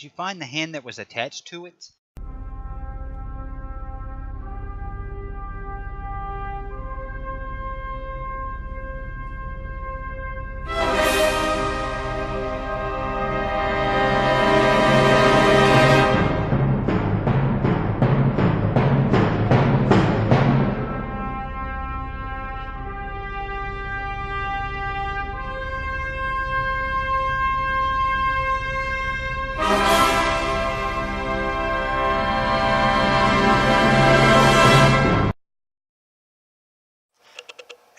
Did you find the hand that was attached to it?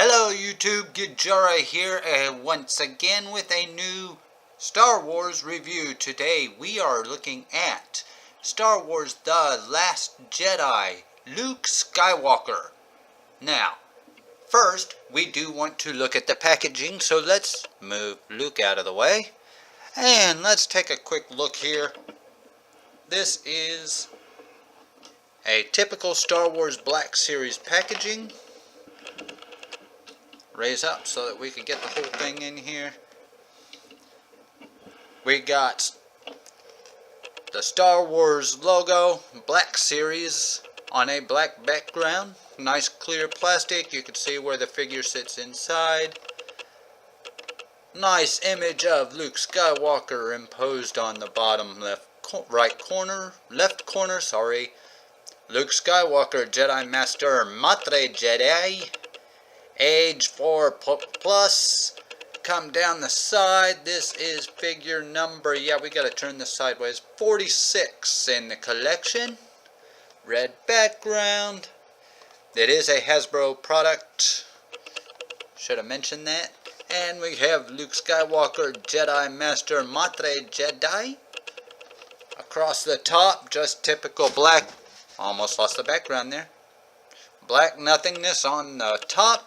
Hello YouTube, Gijara here, and once again with a new Star Wars review. Today we are looking at Star Wars The Last Jedi, Luke Skywalker. Now, first we do want to look at the packaging, so let's move Luke out of the way. And let's take a quick look here. This is a typical Star Wars Black Series packaging. Raise up so that we can get the whole thing in here. We got the Star Wars logo, Black Series, on a black background. Nice clear plastic. You can see where the figure sits inside. Nice image of Luke Skywalker imposed on the bottom left corner. Sorry. Luke Skywalker, Jedi Master, Matre Jedi. Age 4 plus. Come down the side. This is figure number, we gotta turn this sideways, 46 in the collection. Red background. It is a Hasbro product. Should have mentioned that. And we have Luke Skywalker, Jedi Master, Matre Jedi. Across the top, just typical black. Almost lost the background there. Black nothingness on the top.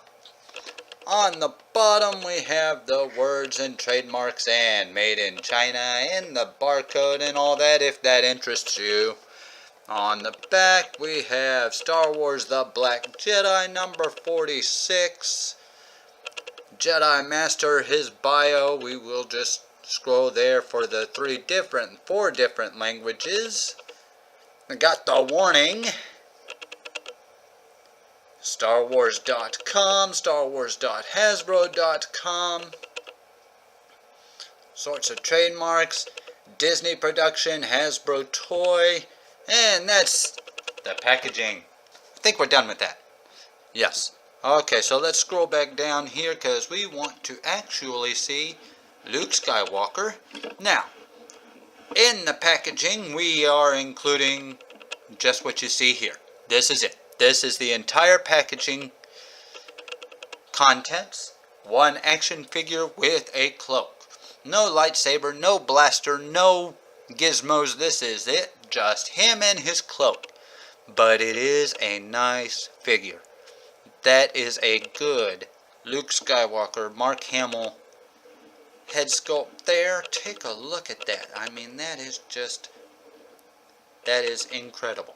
On the bottom we have the words and trademarks and made in China and the barcode and all that, if that interests you. On the back we have Star Wars The Black Jedi number 46. Jedi Master, his bio, we will just scroll there for the 4 different languages. We got the warning. StarWars.com, StarWars.Hasbro.com, sorts of trademarks, Disney production, Hasbro toy, and that's the packaging. I think we're done with that. Yes. Okay, so let's scroll back down here because we want to actually see Luke Skywalker. Now, in the packaging, we are including just what you see here. This is it. This is the entire packaging contents. One action figure with a cloak. No lightsaber, no blaster, no gizmos. This is it. Just him and his cloak. But it is a nice figure. That is a good Luke Skywalker, Mark Hamill head sculpt there. Take a look at that. I mean, that is incredible.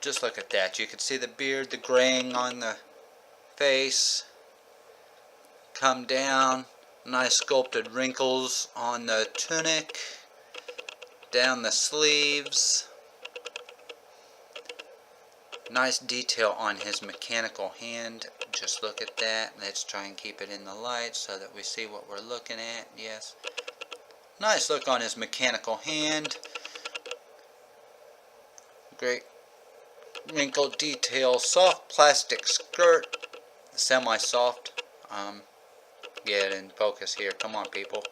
Just look at that. You can see the beard, the graying on the face. Come down. Nice sculpted wrinkles on the tunic. Down the sleeves. Nice detail on his mechanical hand. Just look at that. Let's try and keep it in the light so that we see what we're looking at. Yes. Nice look on his mechanical hand. Great wrinkled detail, soft plastic skirt, semi-soft. Get it in focus here. Come on, people.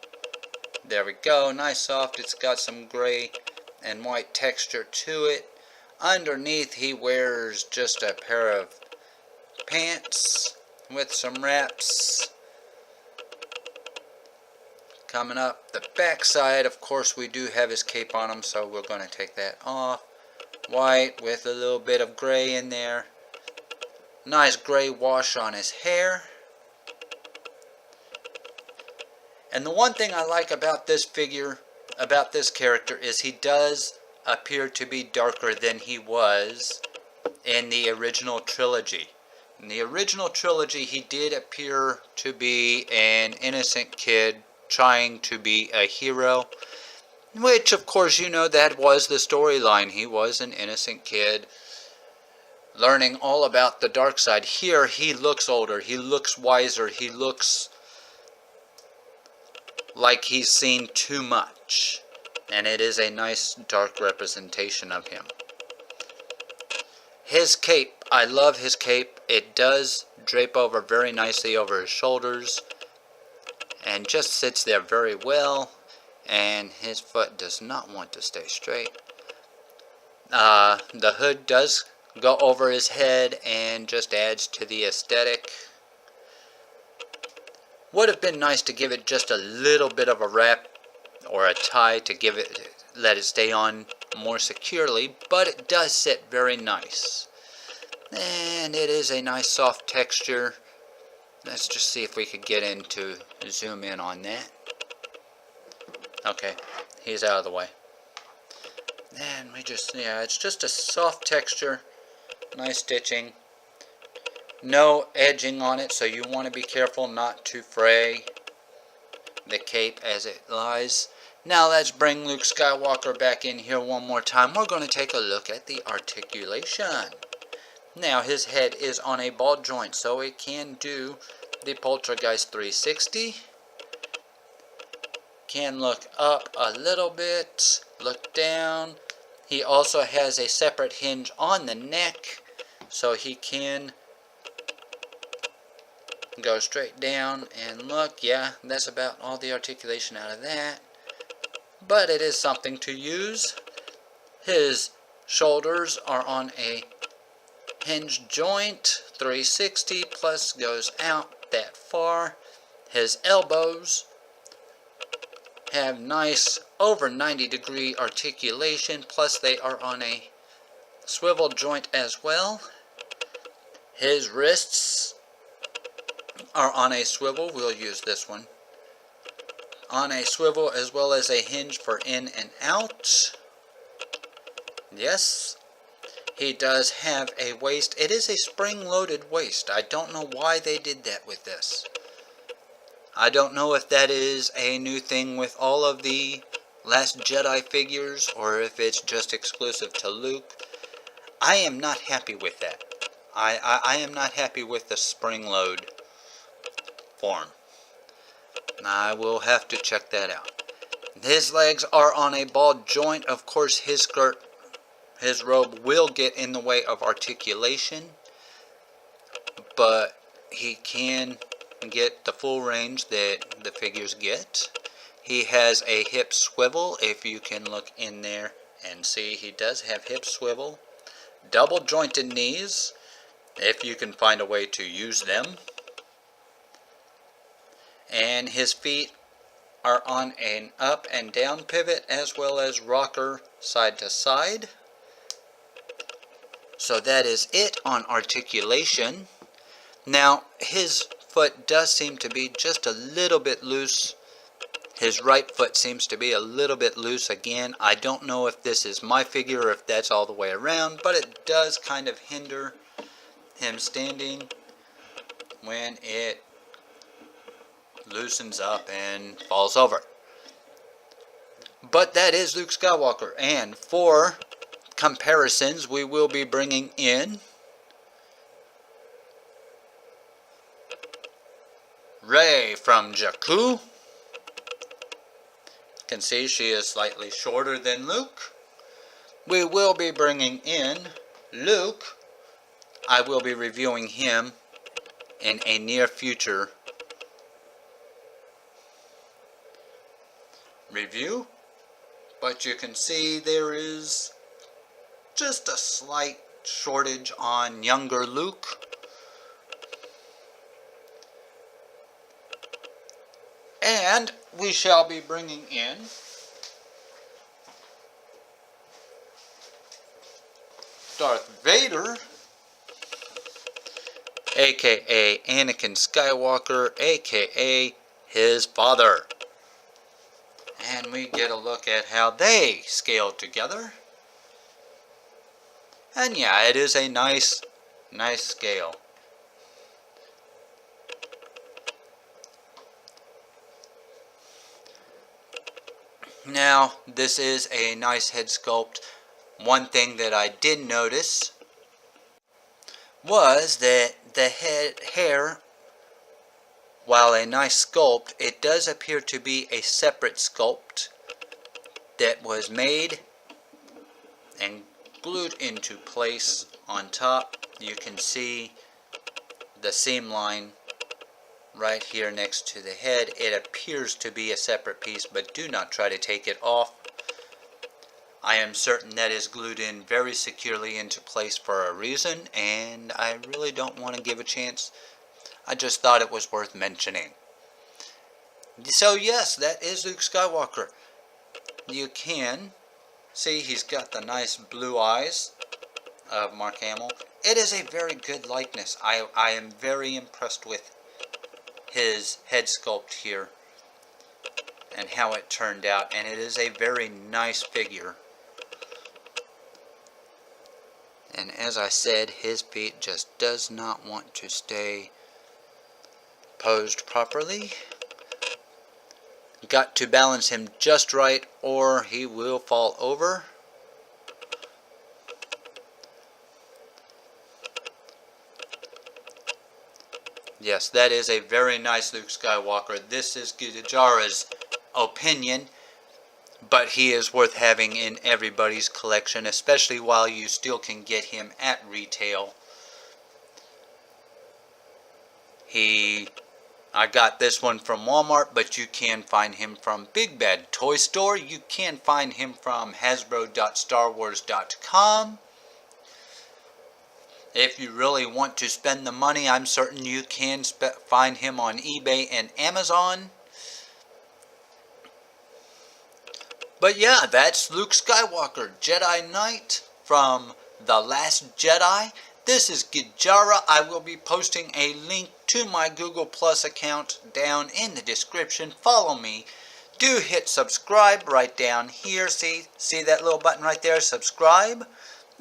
There we go. Nice soft. It's got some gray and white texture to it. Underneath, he wears just a pair of pants with some wraps. Coming up the back side, of course, we do have his cape on him, so we're going to take that off. White with a little bit of gray in there. Nice gray wash on his hair. And the one thing I like about this figure, about this character, is he does appear to be darker than he was in the original trilogy. In the original trilogy, he did appear to be an innocent kid trying to be a hero. Which, of course, you know, that was the storyline. He was an innocent kid learning all about the dark side. Here, he looks older. He looks wiser. He looks like he's seen too much. And it is a nice dark representation of him. His cape. I love his cape. It does drape over very nicely over his shoulders. And just sits there very well. And his foot does not want to stay straight. The hood does go over his head and just adds to the aesthetic. Would have been nice to give it just a little bit of a wrap or a tie to give it, let it stay on more securely, but it does sit very nice. And it is a nice soft texture. Let's just see if we could get into zoom in on that. Okay, he's out of the way. And we just, yeah, it's just a soft texture, nice stitching. No edging on it, so you want to be careful not to fray the cape as it lies. Now let's bring Luke Skywalker back in here one more time. We're going to take a look at the articulation. Now his head is on a ball joint, so it can do the Poltergeist 360. Can look up a little bit, look down. He also has a separate hinge on the neck, so he can go straight down and look. Yeah, that's about all the articulation out of that. But it is something to use. His shoulders are on a hinge joint, 360 plus goes out that far. His elbows have nice over 90-degree articulation, plus they are on a swivel joint as well. His wrists are on a swivel. We'll use this one. On a swivel, as well as a hinge for in and out. Yes, he does have a waist. It is a spring-loaded waist. I don't know why they did that with this. I don't know if that is a new thing with all of the Last Jedi figures, or if it's just exclusive to Luke. I am not happy with that. I am not happy with the spring load form. I will have to check that out. His legs are on a ball joint. Of course, his skirt, his robe will get in the way of articulation, but he can get the full range that the figures get. He has a hip swivel. If you can look in there and see, he does have hip swivel. Double jointed knees, if you can find a way to use them. And his feet are on an up and down pivot, as well as rocker side to side. So that is it on articulation. Now his foot does seem to be just a little bit loose. His right foot seems to be a little bit loose again. I don't know if this is my figure or if that's all the way around, but it does kind of hinder him standing when it loosens up and falls over. But that is Luke Skywalker, and for comparisons we will be bringing in Rey from Jakku. You can see she is slightly shorter than Luke. We will be bringing in Luke. I will be reviewing him in a near future review, but you can see there is just a slight shortage on younger Luke. And we shall be bringing in Darth Vader, aka Anakin Skywalker, aka his father. And we get a look at how they scale together. And yeah, it is a nice scale. Now, this is a nice head sculpt. One thing that I did notice was that the hair, while a nice sculpt, it does appear to be a separate sculpt that was made and glued into place on top. You can see the seam line right here next to the head. It appears to be a separate piece, but do not try to take it off. I am certain that is glued in very securely into place for a reason, and I really don't want to give a chance. I just thought it was worth mentioning. So yes, that is Luke Skywalker. You can see he's got the nice blue eyes of Mark Hamill. It is a very good likeness. I am very impressed with his head sculpt here and how it turned out, and it is a very nice figure. And as I said, his feet just does not want to stay posed properly. Got to balance him just right or he will fall over. Yes, that is a very nice Luke Skywalker. This is Gijara's opinion, but he is worth having in everybody's collection, especially while you still can get him at retail. I got this one from Walmart, but you can find him from Big Bad Toy Store. You can find him from Hasbro.StarWars.com. If you really want to spend the money, I'm certain you can find him on eBay and Amazon. But yeah, that's Luke Skywalker, Jedi Knight from The Last Jedi. This is Gijara. I will be posting a link to my Google Plus account down in the description. Follow me. Do hit subscribe right down here. See that little button right there? Subscribe.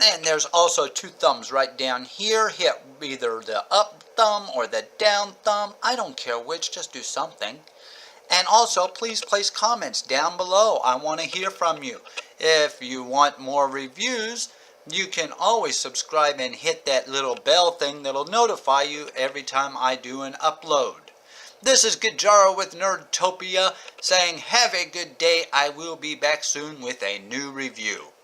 And there's also 2 thumbs right down here. Hit either the up thumb or the down thumb. I don't care which, just do something. And also, please place comments down below. I want to hear from you. If you want more reviews, you can always subscribe and hit that little bell thing that'll notify you every time I do an upload. This is Gijara with Nerdtopia saying have a good day. I will be back soon with a new review.